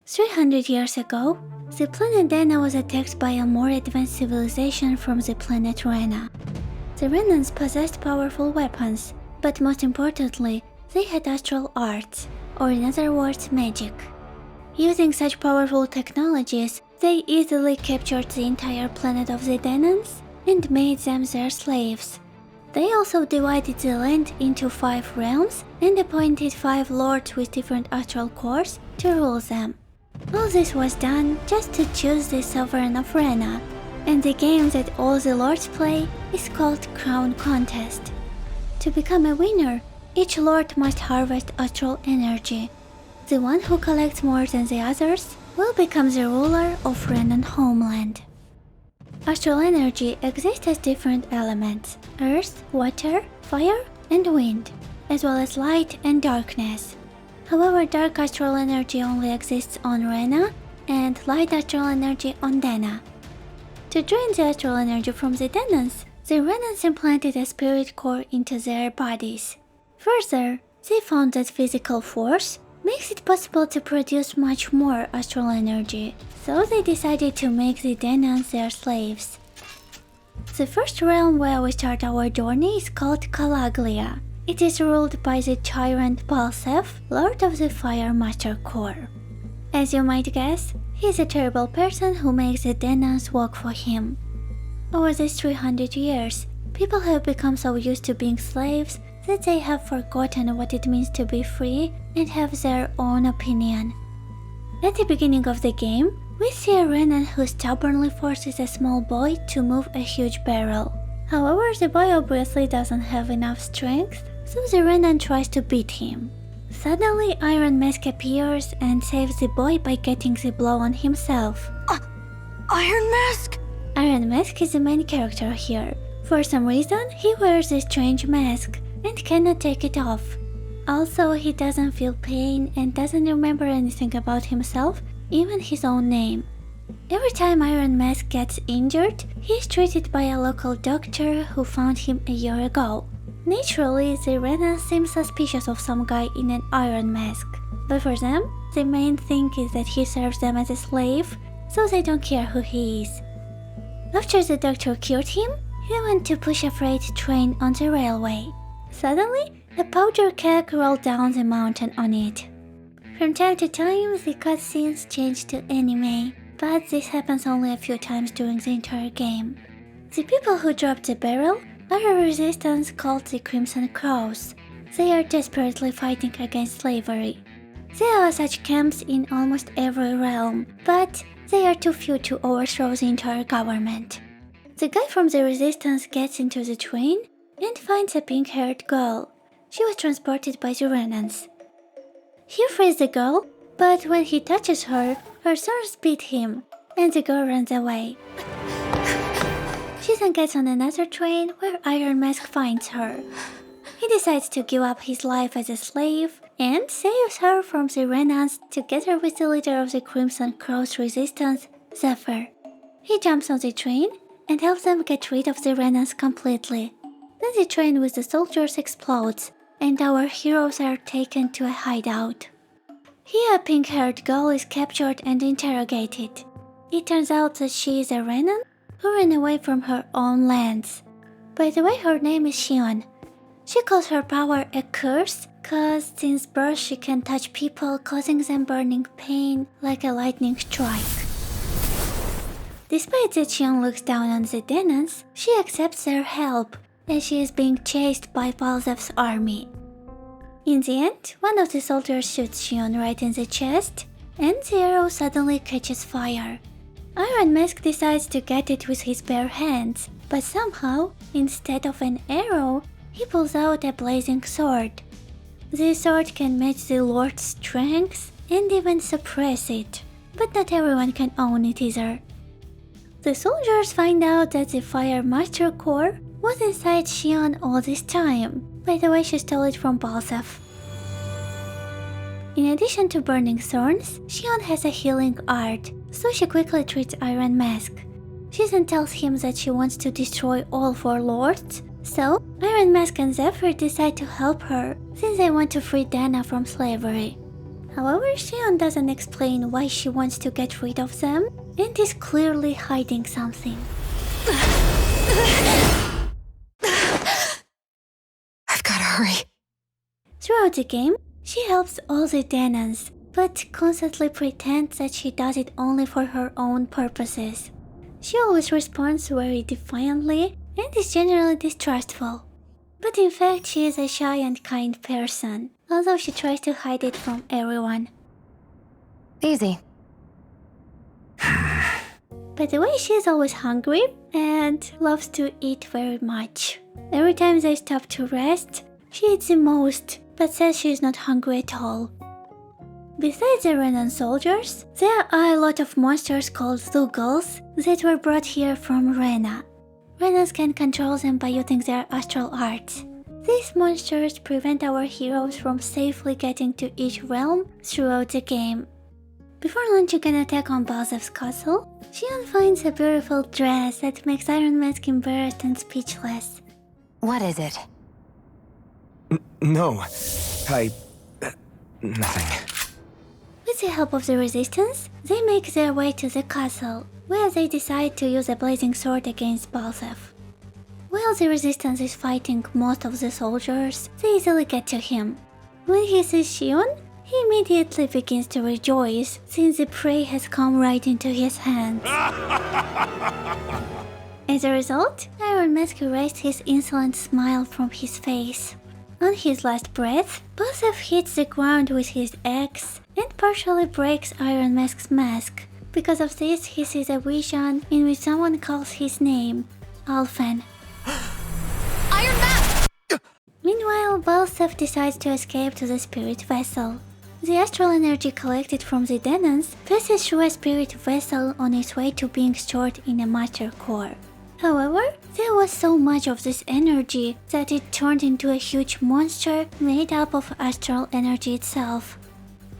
300 years ago, the planet Dana was attacked by a more advanced civilization from the planet Rena. The Renans possessed powerful weapons, but most importantly, they had astral arts, or in other words, magic. Using such powerful technologies, they easily captured the entire planet of the Danans and made them their slaves. They also divided the land into 5 realms and appointed 5 lords with different astral cores to rule them. All this was done just to choose the sovereign of Rena, and the game that all the lords play is called Crown Contest. To become a winner, each lord must harvest astral energy. The one who collects more than the others will become the ruler of Renan homeland. Astral energy exists as different elements: earth, water, fire, and wind, as well as light and darkness. However, dark astral energy only exists on Rena, and light astral energy on Dana. To drain the astral energy from the Danans, the Renans implanted a spirit core into their bodies. Further, they found that physical force makes it possible to produce much more astral energy, so they decided to make the Danans their slaves. The first realm where we start our journey is called Calaglia. It is ruled by the tyrant Balseph, Lord of the Fire Master Core. As you might guess, he is a terrible person who makes the Danans work for him. Over these 300 years, people have become so used to being slaves that they have forgotten what it means to be free and have their own opinion. At the beginning of the game, we see a Renan who stubbornly forces a small boy to move a huge barrel. However, the boy obviously doesn't have enough strength, so the Renan tries to beat him. Suddenly, Iron Mask appears and saves the boy by getting the blow on himself. Iron Mask? Iron Mask is the main character here. For some reason, he wears a strange mask and cannot take it off. Also, he doesn't feel pain and doesn't remember anything about himself, even his own name. Every time Iron Mask gets injured, he is treated by a local doctor who found him a year ago. Naturally, the Renans seem suspicious of some guy in an iron mask, but for them, the main thing is that he serves them as a slave, so they don't care who he is. After the doctor cured him, he went to push a freight train on the railway. Suddenly, a powder keg rolled down the mountain on it. From time to time, the cutscenes change to anime, but this happens only a few times during the entire game. The people who dropped the barrel are a resistance called the Crimson Crows. They are desperately fighting against slavery. There are such camps in almost every realm, but they are too few to overthrow the entire government. The guy from the resistance gets into the train and finds a pink-haired girl. She was transported by the Renans. He frees the girl, but when he touches her, her swords beat him, and the girl runs away. She then gets on another train where Iron Mask finds her. He decides to give up his life as a slave and saves her from the Renans together with the leader of the Crimson Crows resistance, Zephyr. He jumps on the train and helps them get rid of the Renans completely. Then the train with the soldiers explodes, and our heroes are taken to a hideout. Here a pink-haired girl is captured and interrogated. It turns out that she is a Renan who ran away from her own lands. By the way, her name is Xion. She calls her power a curse, cause since birth she can touch people, causing them burning pain like a lightning strike. Despite that Xion looks down on the Danans, she accepts their help, as she is being chased by Balzeph's army. In the end, one of the soldiers shoots Xion right in the chest, and the arrow suddenly catches fire. Iron Mask decides to get it with his bare hands, but somehow, instead of an arrow, he pulls out a blazing sword. The sword can match the Lord's strength and even suppress it, but not everyone can own it either. The soldiers find out that the Fire Master Core was inside Xion all this time. By the way, she stole it from Balseph. In addition to burning thorns, Xion has a healing art, so she quickly treats Iron Mask. She then tells him that she wants to destroy all 4 lords, so Iron Mask and Zephyr decide to help her since they want to free Dana from slavery. However, Xion doesn't explain why she wants to get rid of them and is clearly hiding something. I've gotta hurry. Throughout the game, she helps all the Daenons, but constantly pretends that she does it only for her own purposes. She always responds very defiantly and is generally distrustful. But in fact, she is a shy and kind person, although she tries to hide it from everyone. Easy. By the way, she is always hungry and loves to eat very much. Every time they stop to rest, she eats the most, but says she is not hungry at all. Besides the Renan soldiers, there are a lot of monsters called Zeugles that were brought here from Rena. Renans can control them by using their astral arts. These monsters prevent our heroes from safely getting to each realm throughout the game. Before launching an attack on Balzef's castle, Xion finds a beautiful dress that makes Iron Mask embarrassed and speechless. What is it? No, nothing. With the help of the Resistance, they make their way to the castle, where they decide to use a blazing sword against Balzef. While the Resistance is fighting most of the soldiers, they easily get to him. When he sees Xion, he immediately begins to rejoice, since the prey has come right into his hands. As a result, Iron Mask erased his insolent smile from his face. On his last breath, Balzef hits the ground with his axe and partially breaks Iron Mask's mask. Because of this, he sees a vision in which someone calls his name, Alphen. Iron Mask! Meanwhile, Balzef decides to escape to the spirit vessel. The astral energy collected from the Daenons passes through a spirit vessel on its way to being stored in a master core. However, there was so much of this energy that it turned into a huge monster made up of astral energy itself.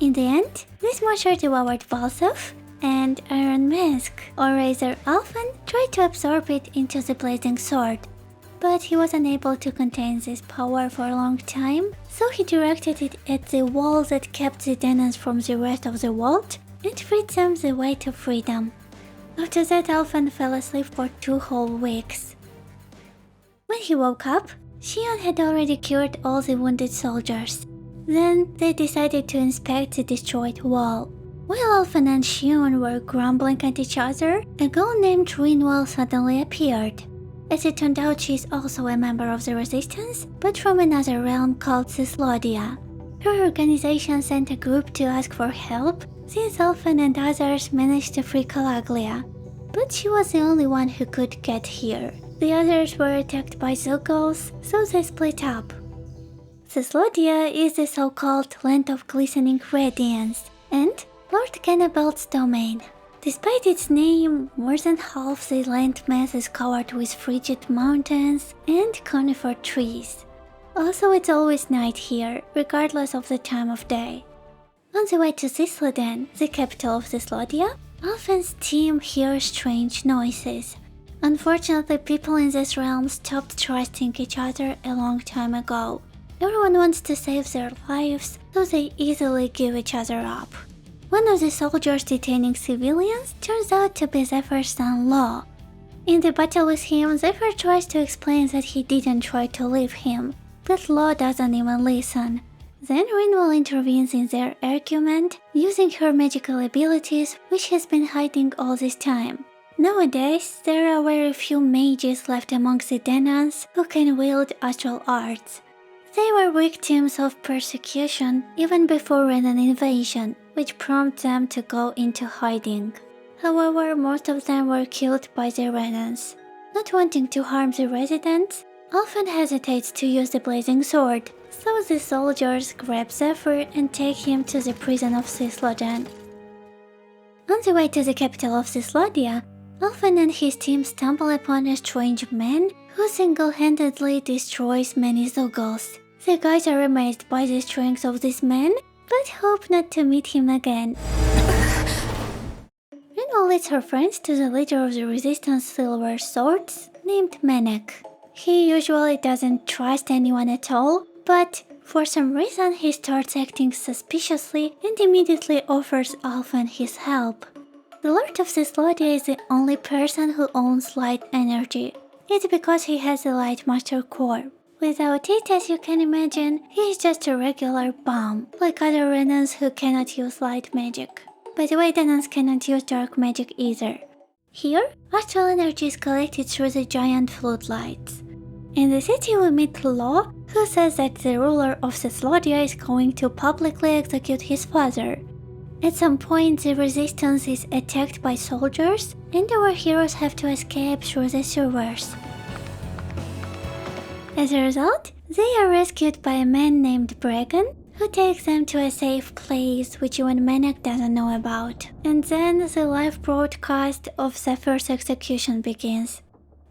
In the end, this monster devoured Balzef, and Iron Mask, or rather Alphen, tried to absorb it into the blazing sword. But he was unable to contain this power for a long time, so he directed it at the wall that kept the Daenons from the rest of the world and freed them the way to freedom. After that, Alphen fell asleep for 2 whole weeks. When he woke up, Xion had already cured all the wounded soldiers. Then they decided to inspect the destroyed wall. While Alphen and Xion were grumbling at each other, a girl named Rinwell suddenly appeared. As it turned out, she is also a member of the Resistance, but from another realm called Cyslodia. Her organization sent a group to ask for help, since Alphen and others managed to free Calaglia. But she was the only one who could get here. The others were attacked by Zeugles, so they split up. Cyslodia is the so-called Land of Glistening Radiance, and Lord Cannibald's domain. Despite its name, more than half the landmass is covered with frigid mountains and conifer trees. Also, it's always night here, regardless of the time of day. On the way to Cysloden, the capital of Cyslodia, Alphen's team hears strange noises. Unfortunately, people in this realm stopped trusting each other a long time ago. Everyone wants to save their lives, so they easily give each other up. One of the soldiers detaining civilians turns out to be Zephyr's son Law. In the battle with him, Zephyr tries to explain that he didn't try to leave him, but Law doesn't even listen. Then Rinwell intervenes in their argument, using her magical abilities, which has been hiding all this time. Nowadays, there are very few mages left amongst the Daenons who can wield astral arts. They were victims of persecution even before Renan invasion, which prompted them to go into hiding. However, most of them were killed by the Renans. Not wanting to harm the residents, Alphen hesitates to use the blazing sword, so the soldiers grab Zephyr and take him to the prison of Cysloden. On the way to the capital of Cyslodia, Alphen and his team stumble upon a strange man who single-handedly destroys many Zeugles. The guys are amazed by the strength of this man, but hope not to meet him again. Rinwell leads her friends to the leader of the Resistance Silver Swords, named Menek. He usually doesn't trust anyone at all, but For some reason, he starts acting suspiciously and immediately offers Alphen his help. The Lord of Cislodia is the only person who owns light energy. It's because he has the Light Master core. Without it, as you can imagine, he is just a regular bomb, like other Renans who cannot use light magic. By the way, Renans cannot use dark magic either. Here, astral energy is collected through the giant floodlights. In the city we meet Law, who says that the ruler of Cislodia is going to publicly execute his father. At some point, the resistance is attacked by soldiers, and our heroes have to escape through the sewers. As a result, they are rescued by a man named Bregan, who takes them to a safe place which even Menek doesn't know about. And then the live broadcast of Zephyr's execution begins.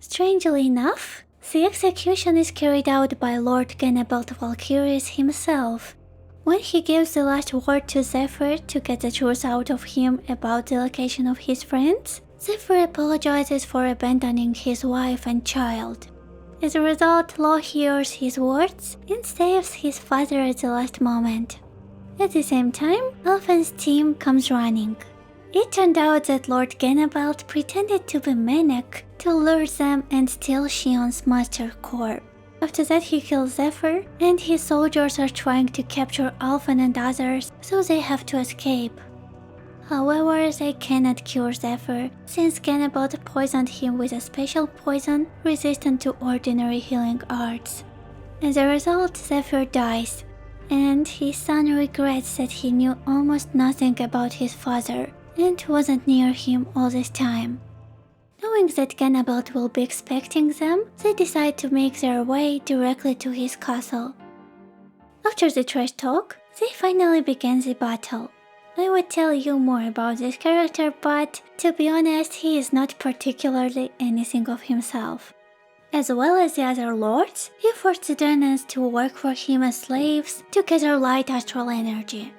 Strangely enough, the execution is carried out by Lord Genebelt Valkyries himself. When he gives the last word to Zephyr to get the truth out of him about the location of his friends, Zephyr apologizes for abandoning his wife and child. As a result, Law hears his words and saves his father at the last moment. At the same time, Alphen's team comes running. It turned out that Lord Genebelt pretended to be Menek to lure them and steal Shion's master core. After that, he kills Zephyr, and his soldiers are trying to capture Alphen and others, so they have to escape. However, they cannot cure Zephyr, since Genebelt poisoned him with a special poison resistant to ordinary healing arts. As a result, Zephyr dies, and his son regrets that he knew almost nothing about his father and wasn't near him all this time. Knowing that Genebelt will be expecting them, they decide to make their way directly to his castle. After the trash talk, they finally begin the battle. I would tell you more about this character, but to be honest, he is not particularly anything of himself. As well as the other lords, he forced the Drenans to work for him as slaves to gather light astral energy.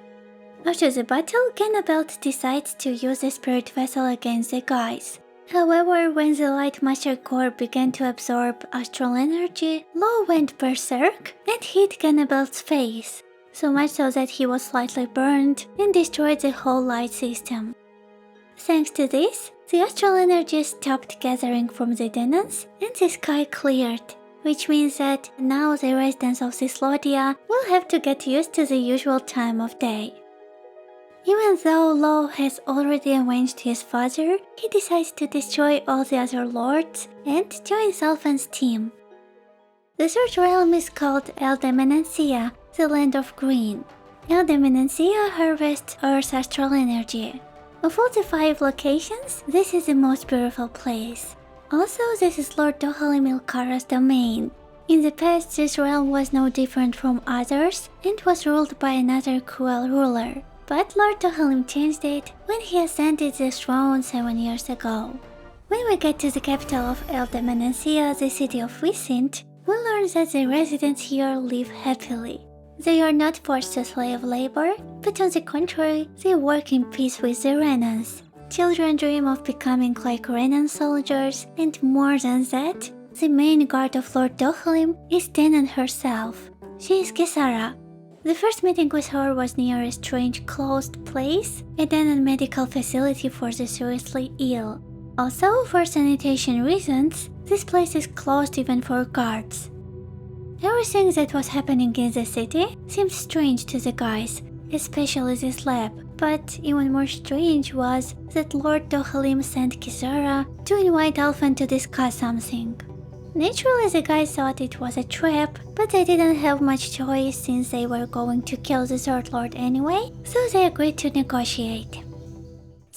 After the battle, Genebelt decides to use the spirit vessel against the guys. However, when the Light Master core began to absorb astral energy, Law went berserk and hit Genebelt's face, so much so that he was slightly burned and destroyed the whole light system. Thanks to this, the astral energy stopped gathering from the Drenans and the sky cleared, which means that now the residents of Cislodia will have to get used to the usual time of day. Even though Law has already avenged his father, he decides to destroy all the other lords and joins Alphen's team. The third realm is called Eldemenencia, the Land of Green. Eldemenencia harvests Earth's astral energy. Of all the 5 locations, this is the most beautiful place. Also, this is Lord Dohalim Ilkara's domain. In the past, this realm was no different from others and was ruled by another cruel ruler. But Lord Dohalim changed it when he ascended the throne 7 years ago. When we get to the capital of Eldemenencia, the city of Vicint, we learn that the residents here live happily. They are not forced to slave labor, but on the contrary, they work in peace with the Renans. Children dream of becoming like Renan soldiers, and more than that, the main guard of Lord Dohalim is Denan herself. She is Kisara. The first meeting with her was near a strange closed place, a Denan medical facility for the seriously ill. Also, for sanitation reasons, this place is closed even for guards. Everything that was happening in the city seemed strange to the guys, especially this lab, but even more strange was that Lord Dohalim sent Kisara to invite Alphen to discuss something. Naturally, the guys thought it was a trap, but they didn't have much choice since they were going to kill the Third Lord anyway, so they agreed to negotiate.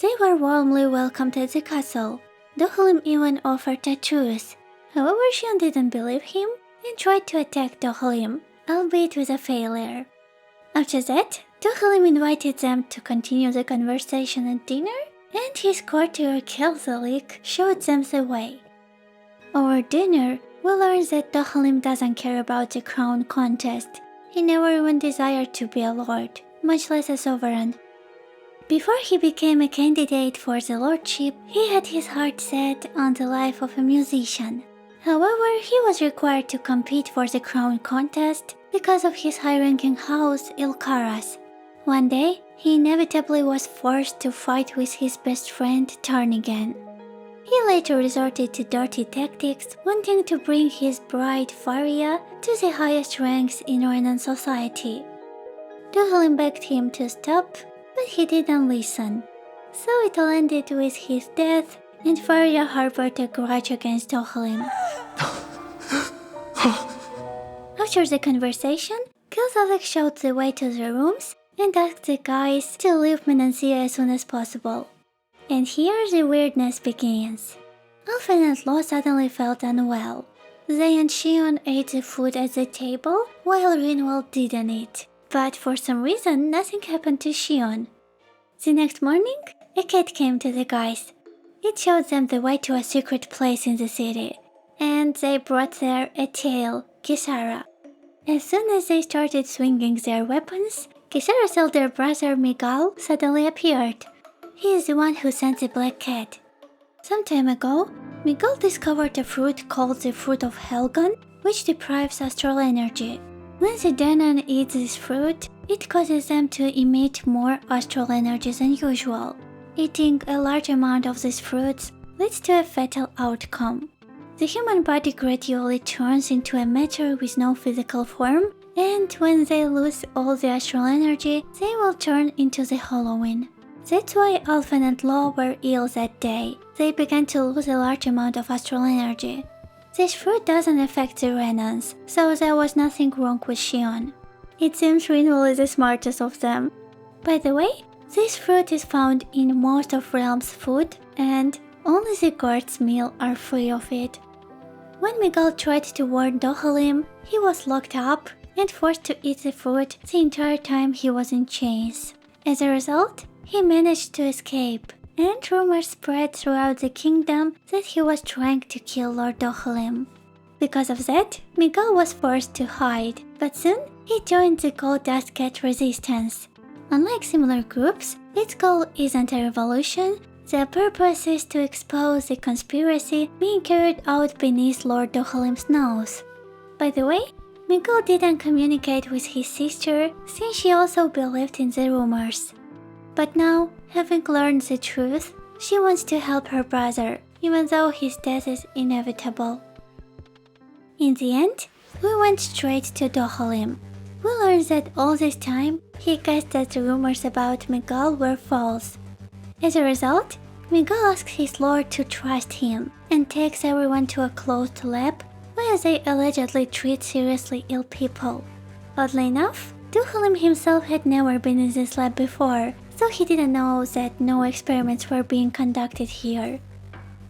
They were warmly welcomed at the castle. Dohalim even offered a truce. However, Shion didn't believe him and tried to attack Dohalim, albeit with a failure. After that, Dohalim invited them to continue the conversation at dinner, and his courtier Kelzelik showed them the way. Over dinner, we learn that Dohalim doesn't care about the crown contest. He never even desired to be a lord, much less a sovereign. Before he became a candidate for the lordship, he had his heart set on the life of a musician. However, he was required to compete for the crown contest because of his high-ranking house, Ilkaras. One day, he inevitably was forced to fight with his best friend, Tarnigan. He later resorted to dirty tactics, wanting to bring his bride, Faria, to the highest ranks in Renan society. Dohalim begged him to stop, but he didn't listen. So it all ended with his death, and Faria harbored a grudge against Dohalim. After the conversation, Kilzalek showed the way to the rooms and asked the guys to leave Menancia as soon as possible. And here the weirdness begins. Alphen and Lo suddenly felt unwell. They and Shion ate the food at the table, while Rinwald didn't eat. But for some reason, nothing happened to Shion. The next morning, a cat came to the guys. It showed them the way to a secret place in the city, and they brought there a tail, Kisara. As soon as they started swinging their weapons, Kisara's elder brother Miguel suddenly appeared. He is the one who sent the black cat. Some time ago, Miguel discovered a fruit called the Fruit of Helgon, which deprives astral energy. When the Danon eats this fruit, it causes them to emit more astral energy than usual. Eating a large amount of these fruits leads to a fatal outcome. The human body gradually turns into a matter with no physical form, and when they lose all the astral energy, they will turn into the Halloween. That's why Alphen and Lo were ill that day. They began to lose a large amount of astral energy. This fruit doesn't affect the Renans, so there was nothing wrong with Shion. It seems Rinwald is the smartest of them. By the way, this fruit is found in most of Realm's food, and only the guards' meal are free of it. When Miguel tried to warn Dohalim, he was locked up and forced to eat the fruit the entire time he was in chains. As a result, he managed to escape, and rumors spread throughout the kingdom that he was trying to kill Lord Dohalim. Because of that, Miguel was forced to hide, but soon he joined the Gold Dust Cat Resistance. Unlike similar groups, its goal isn't a revolution. Their purpose is to expose the conspiracy being carried out beneath Lord Dohalim's nose. By the way, Miguel didn't communicate with his sister since she also believed in the rumors. But now, having learned the truth, she wants to help her brother, even though his death is inevitable. In the end, we went straight to Dohalim. We learned that all this time, he guessed that the rumors about Miguel were false. As a result, Miguel asks his lord to trust him and takes everyone to a closed lab where they allegedly treat seriously ill people. Oddly enough, Dohalim himself had never been in this lab before, so he didn't know that no experiments were being conducted here.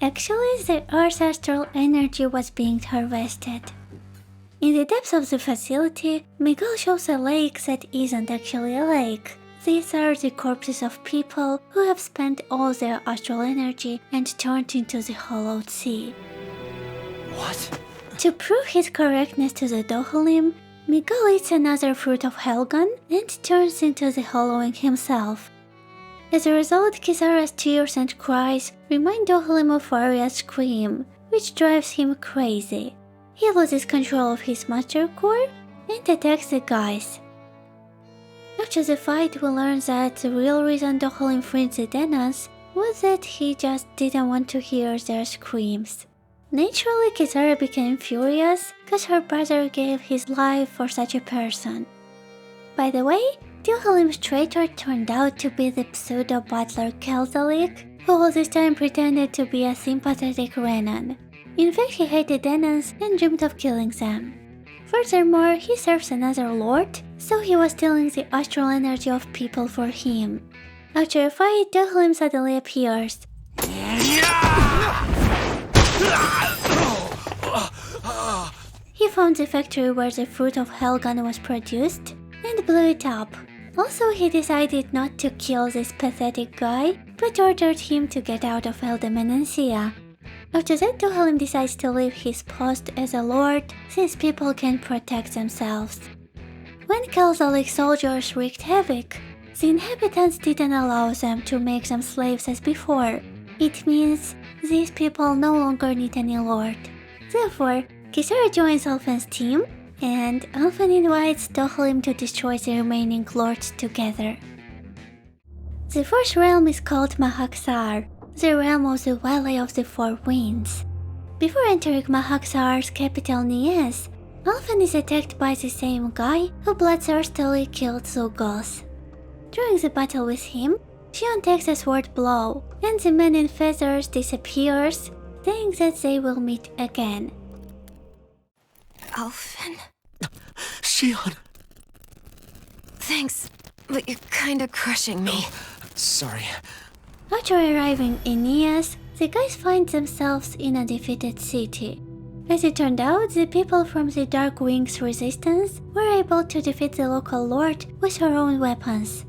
Actually, the Earth's astral energy was being harvested. In the depths of the facility, Miguel shows a lake that isn't actually a lake. These are the corpses of people who have spent all their astral energy and turned into the hollowed sea. What? To prove his correctness to the Dohalim, Miguel eats another fruit of Helgon and turns into the Hollowing himself. As a result, Kisara's tears and cries remind Dohalim of Faria's scream, which drives him crazy. He loses control of his master core and attacks the guys. After the fight, we learn that the real reason Dohalim freed the Denans was that he just didn't want to hear their screams. Naturally, Kisara became furious because her brother gave his life for such a person. By the way, Dohalim's traitor turned out to be the pseudo-butler Kelzalik, who all this time pretended to be a sympathetic Renan. In fact, he hated Denans and dreamed of killing them. Furthermore, he serves another lord, so he was stealing the astral energy of people for him. After a fight, Dohalim suddenly appears. He found the factory where the fruit of Helgon was produced and blew it up. Also, he decided not to kill this pathetic guy, but ordered him to get out of Eldemenencia. After that, Dohalim decides to leave his post as a lord, since people can protect themselves. When Kelzalik's soldiers wreaked havoc, the inhabitants didn't allow them to make them slaves as before. It means these people no longer need any lord. Therefore, Kisara joins Alphen's team and Alphen invites Tohlim to destroy the remaining lords together. The first realm is called Mahaxar, the realm of the Valley of the Four Winds. Before entering Mahaxar's capital Nies, Alphen is attacked by the same guy who bloodthirstily killed Zul'Goth. During the battle with him, Xion takes a sword blow, and the man in feathers disappears, saying that they will meet again. Alphen? Xion! Thanks, but you're kinda crushing me. Sorry. After arriving in Nias, the guys find themselves in a defeated city. As it turned out, the people from the Dark Wings resistance were able to defeat the local lord with her own weapons.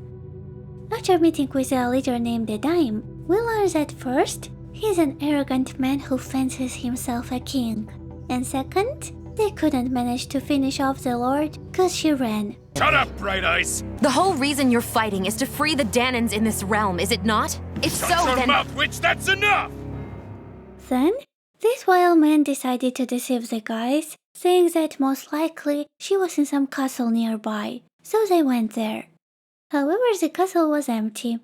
After meeting with a leader named Edaim, we learn that first, he's an arrogant man who fancies himself a king, and second, they couldn't manage to finish off the lord cause she ran. Shut up, Bright Eyes! The whole reason you're fighting is to free the Danans in this realm, is it not? If Shut so, your then... mouth, witch! That's enough! Then, this wild man decided to deceive the guys, saying that most likely she was in some castle nearby, so they went there. However, the castle was empty.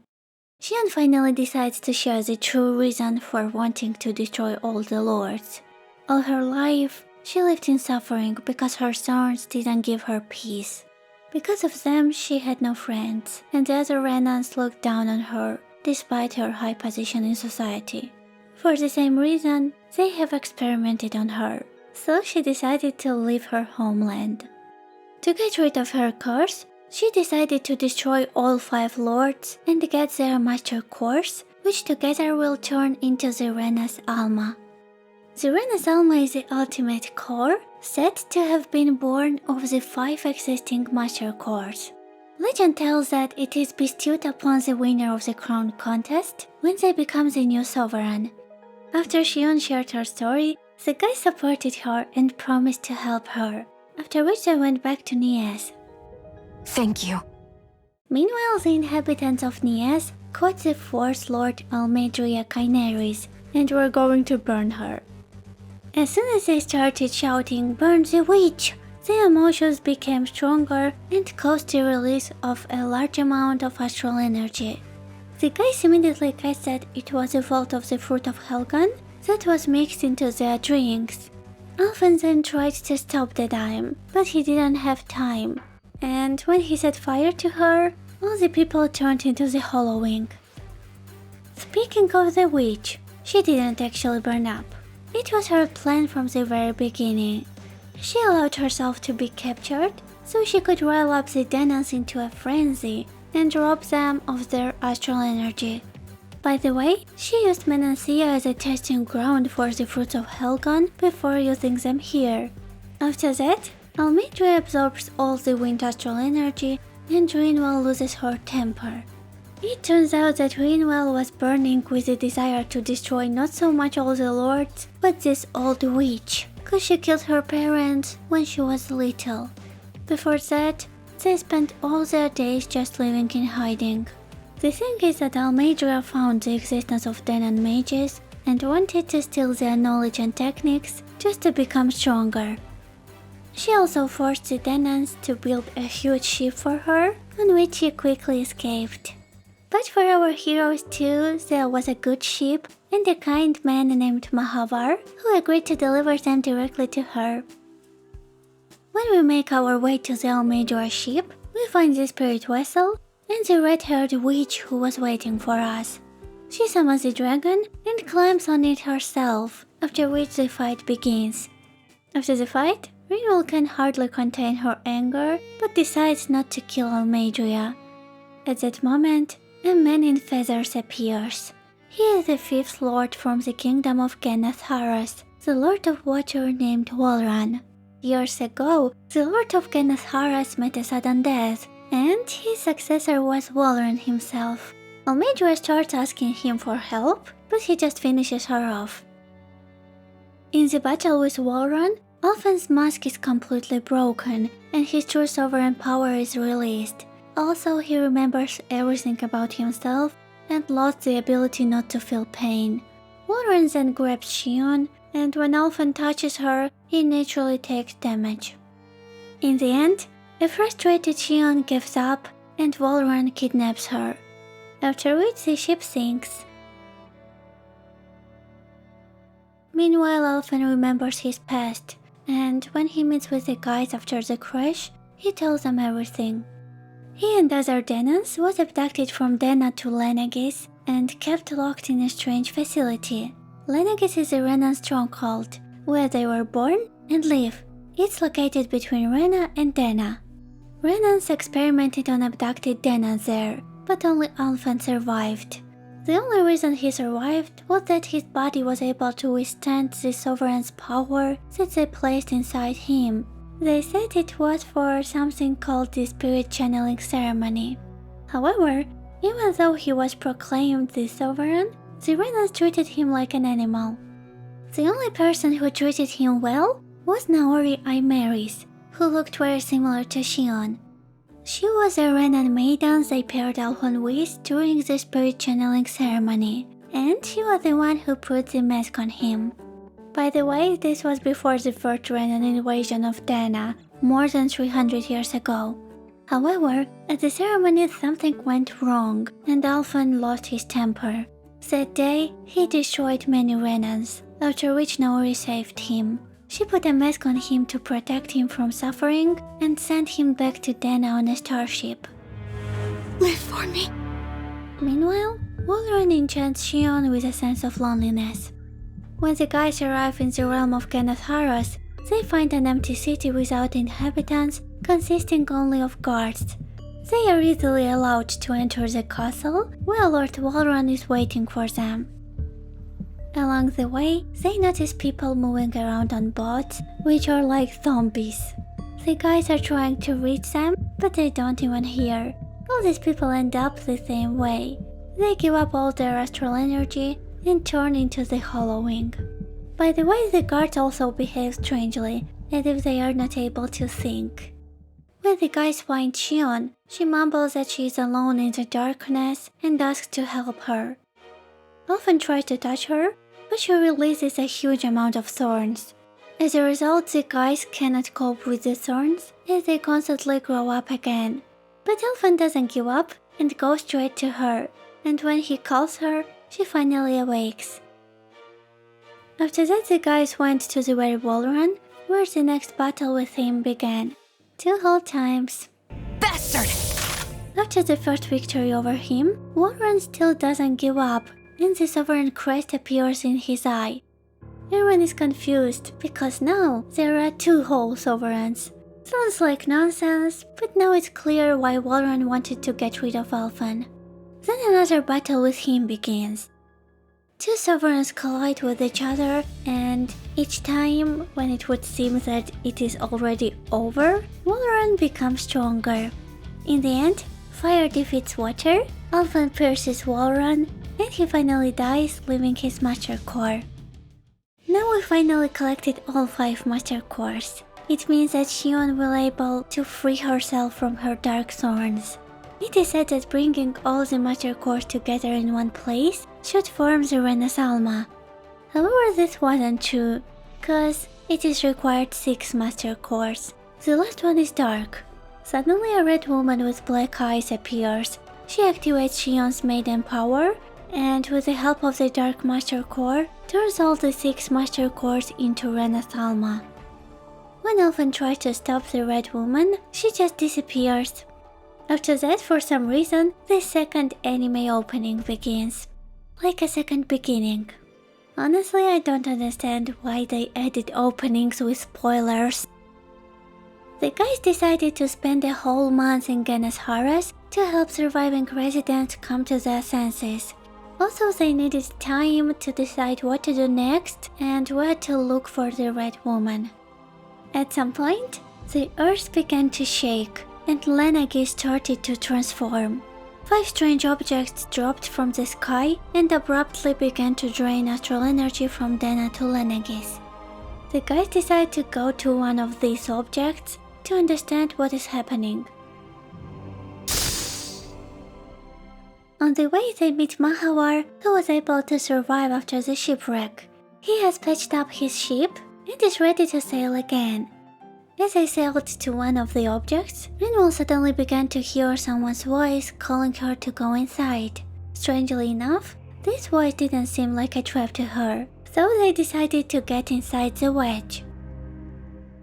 Xion finally decides to share the true reason for wanting to destroy all the lords. All her life, she lived in suffering because her thorns didn't give her peace. Because of them, she had no friends, and the other Renans looked down on her, despite her high position in society. For the same reason, they have experimented on her, so she decided to leave her homeland. To get rid of her curse, she decided to destroy all 5 lords and get their master cores, which together will turn into the Renas Alma. The Renas Alma is the ultimate core, said to have been born of the 5 existing master cores. Legend tells that it is bestowed upon the winner of the crown contest when they become the new sovereign. After Xion shared her story, the guys supported her and promised to help her, after which they went back to Nies. Thank you. Meanwhile, the inhabitants of Nies caught the 4th Lord Almeidrea Kynaris and were going to burn her. As soon as they started shouting, "Burn the witch!", the emotions became stronger and caused the release of a large amount of astral energy. The guys immediately guessed that it was the fault of the fruit of Helgon that was mixed into their drinks. Alphen then tried to stop the dime, but he didn't have time, and when he set fire to her, all the people turned into the Hollowing. Speaking of the witch, she didn't actually burn up. It was her plan from the very beginning. She allowed herself to be captured so she could rile up the Danans into a frenzy and rob them of their astral energy. By the way, she used Menancia as a testing ground for the fruits of Helgon before using them here. After that, Almeidrea absorbs all the wind astral energy and Rinwell loses her temper. It turns out that Rinwell was burning with the desire to destroy not so much all the lords, but this old witch, cause she killed her parents when she was little. Before that, they spent all their days just living in hiding. The thing is that Almeidrea found the existence of Danan mages and wanted to steal their knowledge and techniques just to become stronger. She also forced the Danans to build a huge ship for her, on which she quickly escaped. But for our heroes too, there was a good ship and a kind man named Mahavar who agreed to deliver them directly to her. When we make our way to the Almeidrea ship, we find the spirit vessel and the red-haired witch who was waiting for us. She summons the dragon and climbs on it herself, after which the fight begins. After the fight, Rinwell can hardly contain her anger, but decides not to kill Almeidrea. At that moment, a man in feathers appears. He is the 5th lord from the kingdom of Genethharas, the lord of water named Walran. Years ago, the lord of Genethharas met a sudden death, and his successor was Walran himself. Almeidrea starts asking him for help, but he just finishes her off. In the battle with Walran, Alphen's mask is completely broken, and his true sovereign power is released. Also, he remembers everything about himself and lost the ability not to feel pain. Walran then grabs Xion, and when Alphen touches her, he naturally takes damage. In the end, a frustrated Shion gives up and Walrun kidnaps her, after which the ship sinks. Meanwhile, Alphen remembers his past, and when he meets with the guys after the crash, he tells them everything. He and other Denons was abducted from Dena to Lenegis and kept locked in a strange facility. Lenegis is a Renan stronghold, where they were born and live. It's located between Rena and Dena. Renans experimented on abducted Denons there, but only Alphen survived. The only reason he survived was that his body was able to withstand the Sovereign's power that they placed inside him. They said it was for something called the Spirit Channeling Ceremony. However, even though he was proclaimed the Sovereign, the Renans treated him like an animal. The only person who treated him well was Naori Aimeris, who looked very similar to Shion. She was a Renan maiden they paired Alphen with during the Spirit Channeling Ceremony, and she was the one who put the mask on him. By the way, this was before the first Renan invasion of Dena, more than 300 years ago. However, at the ceremony something went wrong, and Alphen lost his temper. That day, he destroyed many Renans, after which Naori saved him. She put a mask on him to protect him from suffering and sent him back to Dena on a starship. Live for me. Meanwhile, Walrun enchants Shion with a sense of loneliness. When the guys arrive in the realm of Genetharas, they find an empty city without inhabitants, consisting only of guards. They are easily allowed to enter the castle, where Lord Walrun is waiting for them. Along the way, they notice people moving around on boats, which are like zombies. The guys are trying to reach them, but they don't even hear. All these people end up the same way. They give up all their astral energy and turn into the Hollowing. By the way, the guards also behave strangely, as if they are not able to think. When the guys find Shion, she mumbles that she is alone in the darkness and asks to help her. Alphen tries to touch her, but she releases a huge amount of thorns. As a result, the guys cannot cope with the thorns, as they constantly grow up again. But Alphen doesn't give up and goes straight to her, and when he calls her, she finally awakes. After that, the guys went to the Very Walrun, where the next battle with him began. 2 whole times. Bastard! After the first victory over him, Walrun still doesn't give up, and the Sovereign crest appears in his eye. Everyone is confused, because now there are 2 whole Sovereigns. Sounds like nonsense, but now it's clear why Walrun wanted to get rid of Alphen. Then another battle with him begins. 2 Sovereigns collide with each other, and each time, when it would seem that it is already over, Walrun becomes stronger. In the end, fire defeats water, Alphen pierces Walrun, and he finally dies, leaving his Master Core. Now we finally collected all 5 Master Cores. It means that Shion will be able to free herself from her dark thorns. It is said that bringing all the Master Cores together in one place should form the Renasalma. However, this wasn't true, cause it is required 6 Master Cores. The last one is dark. Suddenly a red woman with black eyes appears. She activates Shion's maiden power, and with the help of the Dark Master Core, turns all the 6 Master Cores into Renasalma. When Alphen tries to stop the red woman, she just disappears. After that, for some reason, the second anime opening begins. Like a second beginning. Honestly, I don't understand why they added openings with spoilers. The guys decided to spend a whole month in Genetharas to help surviving residents come to their senses. Also, they needed time to decide what to do next and where to look for the red woman. At some point, the earth began to shake, and Lenegis started to transform. 5 strange objects dropped from the sky and abruptly began to drain astral energy from Dena to Lenegis. The guys decide to go to one of these objects to understand what is happening. On the way, they meet Mahawar, who was able to survive after the shipwreck. He has patched up his ship and is ready to sail again. As they sailed to one of the objects, Rinwell suddenly began to hear someone's voice calling her to go inside. Strangely enough, this voice didn't seem like a trap to her, so they decided to get inside the wedge.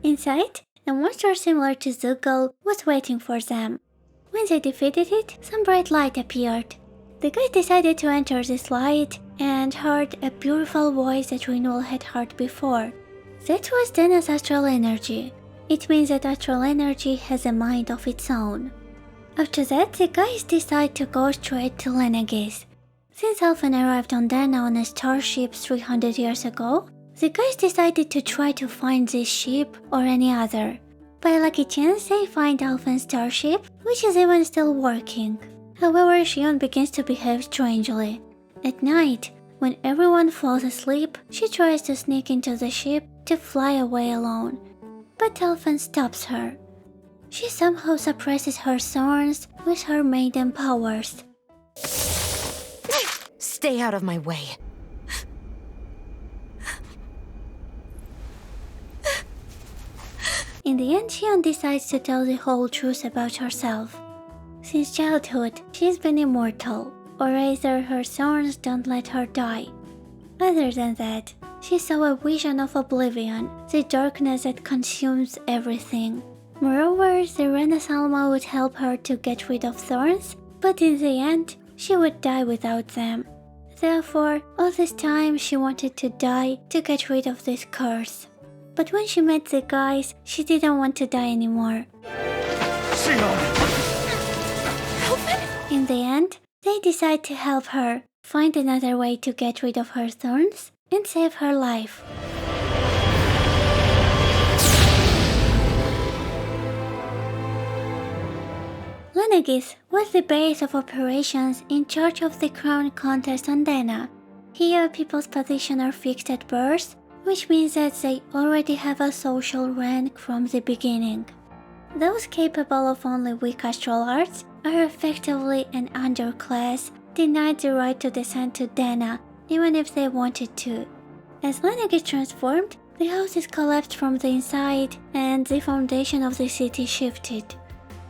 Inside, a monster similar to Zoogle was waiting for them. When they defeated it, some bright light appeared. The guys decided to enter this light and heard a beautiful voice that Rinwell had heard before. That was Dana's astral energy. It means that astral energy has a mind of its own. After that, the guys decide to go straight to Lenegis. Since Alphen arrived on Dana on a starship 300 years ago, the guys decided to try to find this ship or any other. By a lucky chance, they find Alphen's starship, which is even still working. However, Xion begins to behave strangely. At night, when everyone falls asleep, she tries to sneak into the ship to fly away alone. But Alphen stops her. She somehow suppresses her thorns with her maiden powers. Stay out of my way. In the end, Xion decides to tell the whole truth about herself. Since childhood, she's been immortal, or rather her thorns don't let her die. Other than that, she saw a vision of oblivion, the darkness that consumes everything. Moreover, the Renasalma would help her to get rid of thorns, but in the end, she would die without them. Therefore, all this time she wanted to die to get rid of this curse. But when she met the guys, she didn't want to die anymore. In the end, they decide to help her, find another way to get rid of her thorns, and save her life. Lenegis was the base of operations in charge of the crown contest on Dana. Here, people's positions are fixed at birth, which means that they already have a social rank from the beginning. Those capable of only weak astral arts are effectively an underclass, denied the right to descend to Dana, even if they wanted to. As Lenegis transformed, the houses collapsed from the inside and the foundation of the city shifted.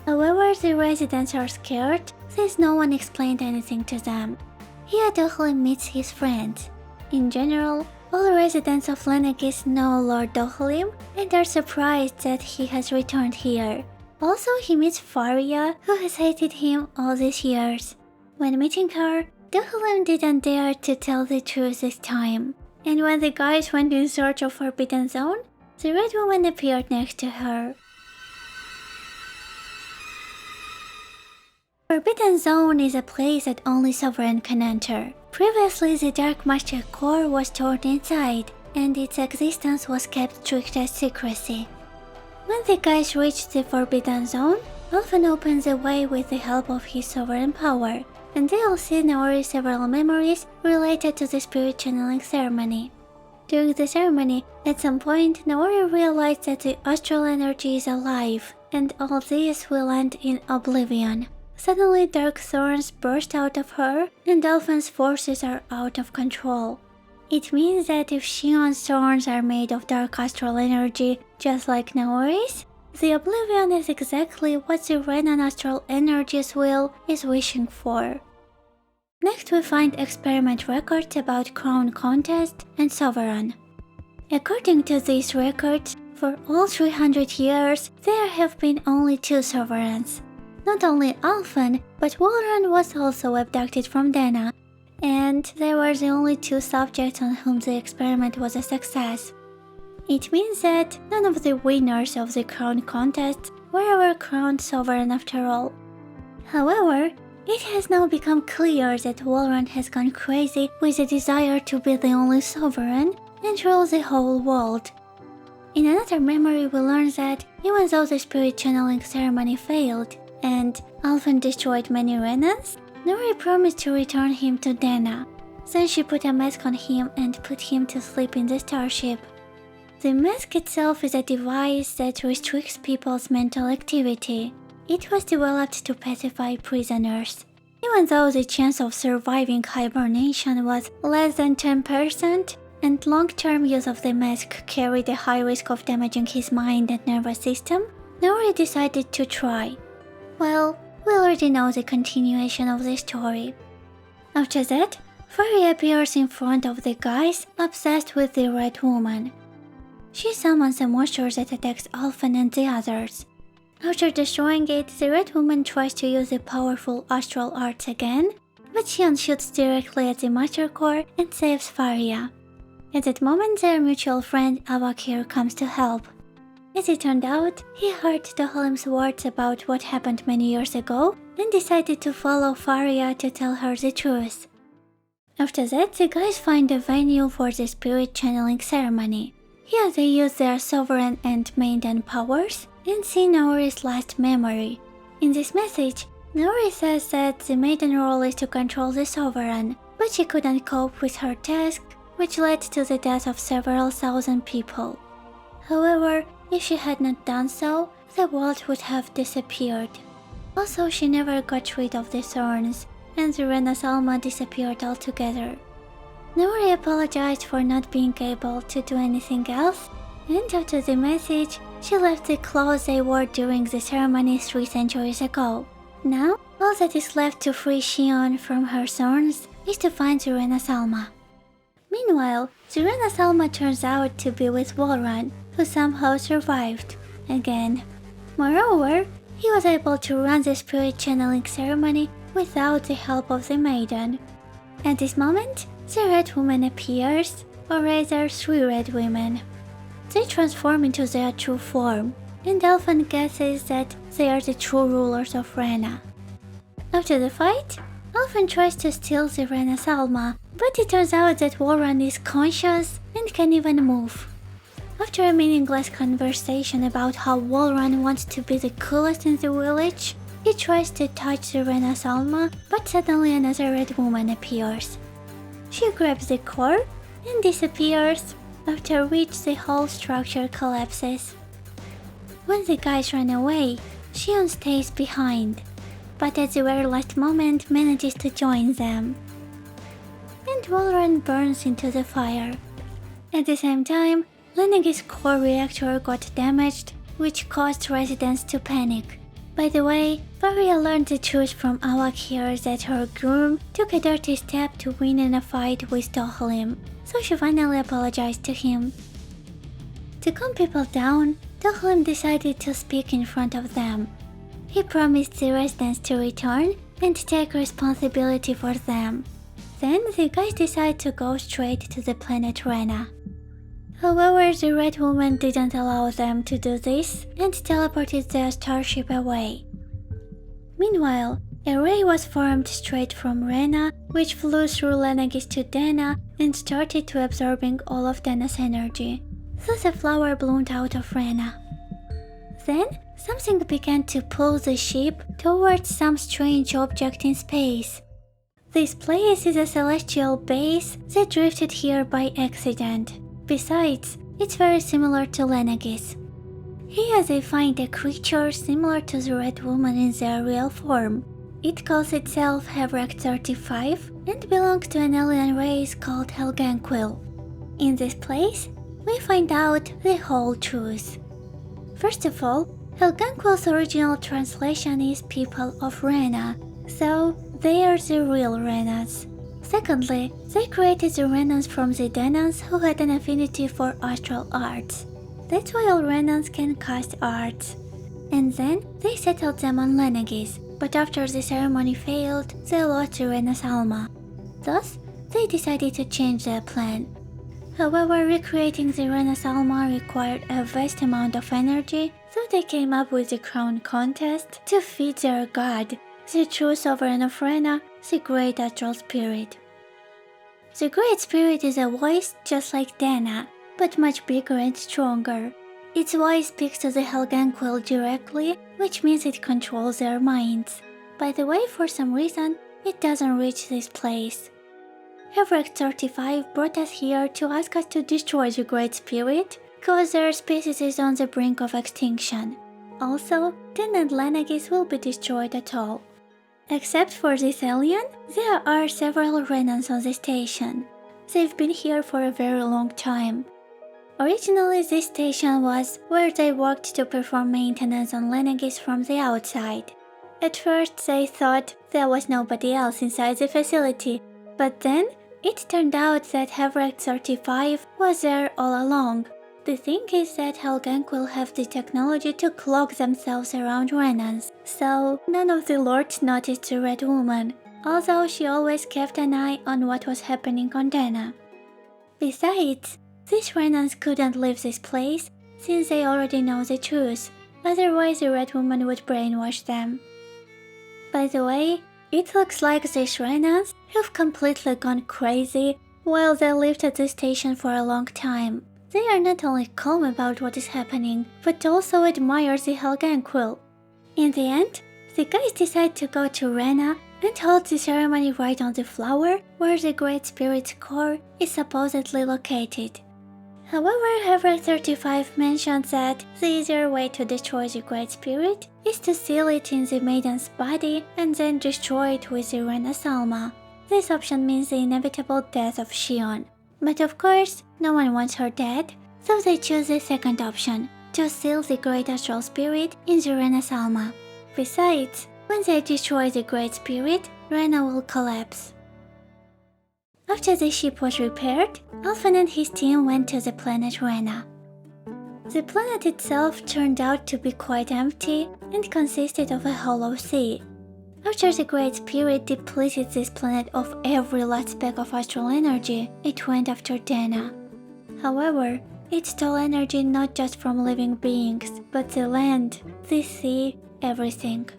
However, the residents are scared since no one explained anything to them. Here Dohalim meets his friends. In general, all residents of Lenegis know Lord Dohalim and are surprised that he has returned here. Also, he meets Faria, who has hated him all these years. When meeting her, Dohalim didn't dare to tell the truth this time. And when the guys went in search of Forbidden Zone, the Red Woman appeared next to her. Forbidden Zone is a place that only Sovereign can enter. Previously, the Dark Master core was stored inside, and its existence was kept strict as secrecy. When the guys reach the Forbidden Zone, Alphen opens the way with the help of his sovereign power, and they'll see Naori several memories related to the spirit channeling ceremony. During the ceremony, at some point, Naori realized that the astral energy is alive, and all this will end in oblivion. Suddenly, dark thorns burst out of her, and Alphen's forces are out of control. It means that if Xion's thorns are made of dark astral energy, just like Naori's, the oblivion is exactly what the Renan astral energy's will is wishing for. Next, we find experiment records about Crown Contest and Sovereign. According to these records, for all 300 years, there have been only 2 Sovereigns. Not only Alphen, but Walran was also abducted from Dana, and they were the only 2 subjects on whom the experiment was a success. It means that none of the winners of the crown contest were ever crowned sovereign after all. However, it has now become clear that Walran has gone crazy with a desire to be the only sovereign and rule the whole world. In another memory, we learn that even though the spirit channeling ceremony failed, and Alphen destroyed many Renans, Naori promised to return him to Dana. Then she put a mask on him and put him to sleep in the starship. The mask itself is a device that restricts people's mental activity. It was developed to pacify prisoners. Even though the chance of surviving hibernation was less than 10%, and long-term use of the mask carried a high risk of damaging his mind and nervous system, Naori decided to try. Well, we already know the continuation of the story. After that, Faria appears in front of the guys obsessed with the Red Woman. She summons a monster that attacks Alphen and the others. After destroying it, the Red Woman tries to use the powerful astral arts again, but Xion shoots directly at the Master Core and saves Faria. At that moment, their mutual friend Avakir comes to help. As it turned out, he heard Dohalim's words about what happened many years ago and decided to follow Faria to tell her the truth. After that, the guys find a venue for the spirit channeling ceremony. Here they use their sovereign and maiden powers and see Naori's last memory. In this message, Naori says that the maiden role is to control the sovereign, but she couldn't cope with her task, which led to the death of several thousand people. However, if she had not done so, the world would have disappeared. Also, she never got rid of the thorns, and the Renas Alma disappeared altogether. Naori apologized for not being able to do anything else, and after the message, she left the clothes they wore during the ceremony 3 centuries ago. Now, all that is left to free Xion from her thorns is to find the Renas Alma. Meanwhile, the Renas Alma turns out to be with Walran, who somehow survived, again. Moreover, he was able to run the spirit channeling ceremony without the help of the maiden. At this moment, the Red Woman appears, or rather 3 Red Women. They transform into their true form, and Alphen guesses that they are the true rulers of Rena. After the fight, Alphen tries to steal the Renas Alma, but it turns out that Walran is conscious and can even move. After a meaningless conversation about how Walran wants to be the coolest in the village, he tries to touch the Renas Alma, but suddenly another Red Woman appears. She grabs the core and disappears, after which the whole structure collapses. When the guys run away, Xion stays behind, but at the very last moment manages to join them. And Walran burns into the fire. At the same time, Lenegis' core reactor got damaged, which caused residents to panic. By the way, Faria learned the truth from Avakir that her groom took a dirty step to win in a fight with Dohalim, so she finally apologized to him. To calm people down, Dohalim decided to speak in front of them. He promised the residents to return and take responsibility for them. Then the guys decide to go straight to the planet Rena. However, the Red Woman didn't allow them to do this and teleported their starship away. Meanwhile, a ray was formed straight from Rena, which flew through Lenegis to Dena and started to absorbing all of Dena's energy. Thus a flower bloomed out of Rena. Then, something began to pull the ship towards some strange object in space. This place is a celestial base that drifted here by accident. Besides, it's very similar to Lenegis. Here they find a creature similar to the Red Woman in their real form. It calls itself Hevrak 35 and belongs to an alien race called Helganquil. In this place, we find out the whole truth. First of all, Helganquil's original translation is People of Rena, so they are the real Renas. Secondly, they created the Renans from the Denans who had an affinity for astral arts. That's why all Renans can cast arts. And then they settled them on Lenegis, but after the ceremony failed, they lost the Renas Alma. Thus, they decided to change their plan. However, recreating the Renas Alma required a vast amount of energy, so they came up with the crown contest to feed their god, the true sovereign of Rena, the Great Astral Spirit. The Great Spirit is a voice just like Dena, but much bigger and stronger. Its voice speaks to the Helganquil directly, which means it controls their minds. By the way, for some reason, it doesn't reach this place. Hevrak 35 brought us here to ask us to destroy the Great Spirit, cause their species is on the brink of extinction. Also, Den and Lenegis will be destroyed at all. Except for this alien, there are several Renans on the station. they've been here for a very long time. Originally, this station was where they worked to perform maintenance on Lenegis from the outside. At first, they thought there was nobody else inside the facility, but then it turned out that Hevrak 35 was there all along. The thing is that Helgang will have the technology to cloak themselves around Renans, so none of the lords noticed the Red Woman, although she always kept an eye on what was happening on Dana. Besides, these Renans couldn't leave this place since they already know the truth, otherwise the Red Woman would brainwash them. By the way, it looks like these Renans have completely gone crazy while they lived at the station for a long time. They are not only calm about what is happening, but also admire the Helgang quill. In the end, the guys decide to go to Rena and hold the ceremony right on the flower where the Great Spirit's core is supposedly located. However, Hevrak 35 mentions that the easier way to destroy the Great Spirit is to seal it in the maiden's body and then destroy it with the Rena's Alma. This option means the inevitable death of Shion. But of course, no one wants her dead, so they choose the second option, to seal the Great Astral Spirit in the Rena's Alma. Besides, when they destroy the Great Spirit, Rena will collapse. After the ship was repaired, Alphen and his team went to the planet Rena. The planet itself turned out to be quite empty and consisted of a hollow sea. After the Great Spirit depleted this planet of every last speck of astral energy, it went after Dana. However, it stole energy not just from living beings, but the land, the sea, everything.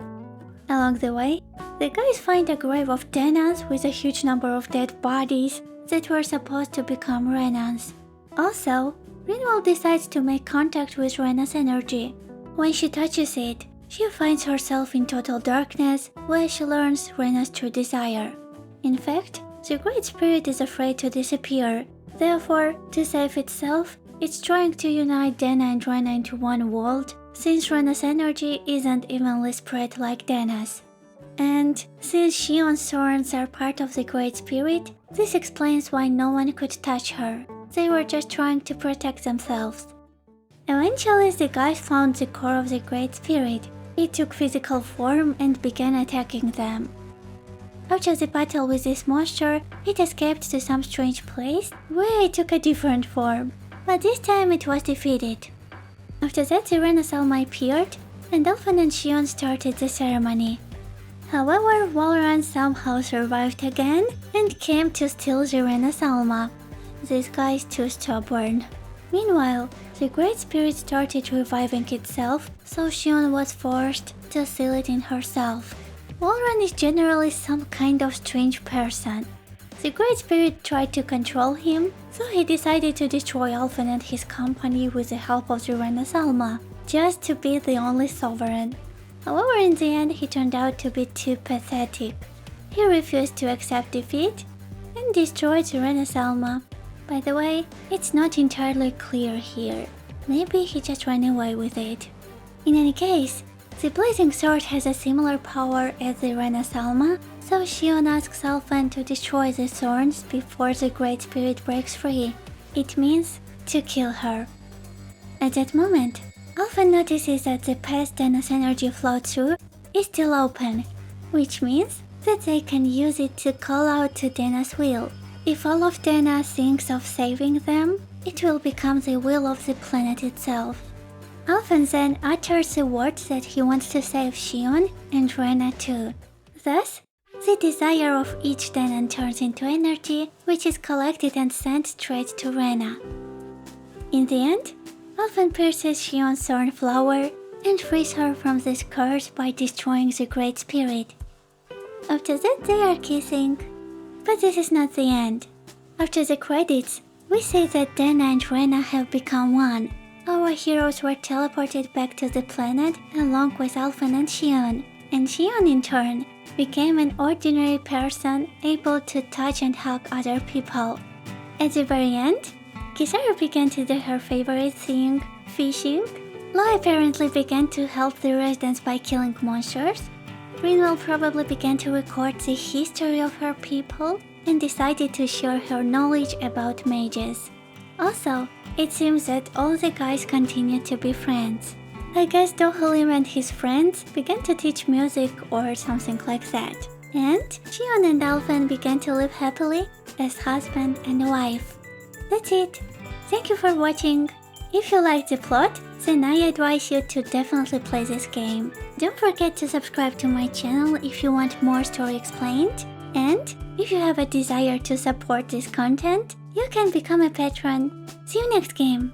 Along the way, the guys find a grave of Denans with a huge number of dead bodies that were supposed to become Renans. Also, Rinwell decides to make contact with Rena's energy. When she touches it, she finds herself in total darkness, where she learns Rena's true desire. In fact, the Great Spirit is afraid to disappear. Therefore, to save itself, it's trying to unite Dana and Rena into one world, since Rena's energy isn't evenly spread like Dana's. And since Shion's thorns are part of the Great Spirit, this explains why no one could touch her. They were just trying to protect themselves. Eventually, the guys found the core of the Great Spirit. It took physical form and began attacking them. After the battle with this monster, it escaped to some strange place where it took a different form, but this time it was defeated. After that, the Rena's Alma appeared, and Alphen and Shion started the ceremony. However, Walran somehow survived again and came to steal the Rena's Alma. This guy is too stubborn. Meanwhile, the Great Spirit started reviving itself, so Shion was forced to seal it in herself. Walran is generally some kind of strange person. The Great Spirit tried to control him, so he decided to destroy Alphen and his company with the help of the Rena's Alma, just to be the only sovereign. However, in the end, he turned out to be too pathetic. He refused to accept defeat and destroyed the Rena's Alma. By the way, it's not entirely clear here. Maybe he just ran away with it. In any case, the Blazing Sword has a similar power as the Rena's Alma, so Shion asks Alphen to destroy the thorns before the Great Spirit breaks free. It means to kill her. At that moment, Alphen notices that the path Dana's energy flowed through is still open, which means that they can use it to call out to Dana's will. If all of Dana thinks of saving them, it will become the will of the planet itself. Alphen then utters the words that he wants to save Shion and Rena too. Thus, the desire of each Danan turns into energy, which is collected and sent straight to Rena. In the end, Alphen pierces Shion's thorn flower and frees her from this curse by destroying the Great Spirit. After that, they are kissing. But this is not the end. After the credits, we see that Dana and Rena have become one. Our heroes were teleported back to the planet along with Alphen and Shion in turn became an ordinary person able to touch and hug other people. At the very end, Kizaru began to do her favorite thing, fishing. Law apparently began to help the residents by killing monsters. Rinwell probably began to record the history of her people, and decided to share her knowledge about mages. Also, it seems that all the guys continue to be friends. I guess Dohalim and his friends began to teach music or something like that. And Xion and Alphen began to live happily as husband and wife. That's it. Thank you for watching. If you liked the plot, then I advise you to definitely play this game. Don't forget to subscribe to my channel if you want more story explained. And if you have a desire to support this content, you can become a patron. See you next game.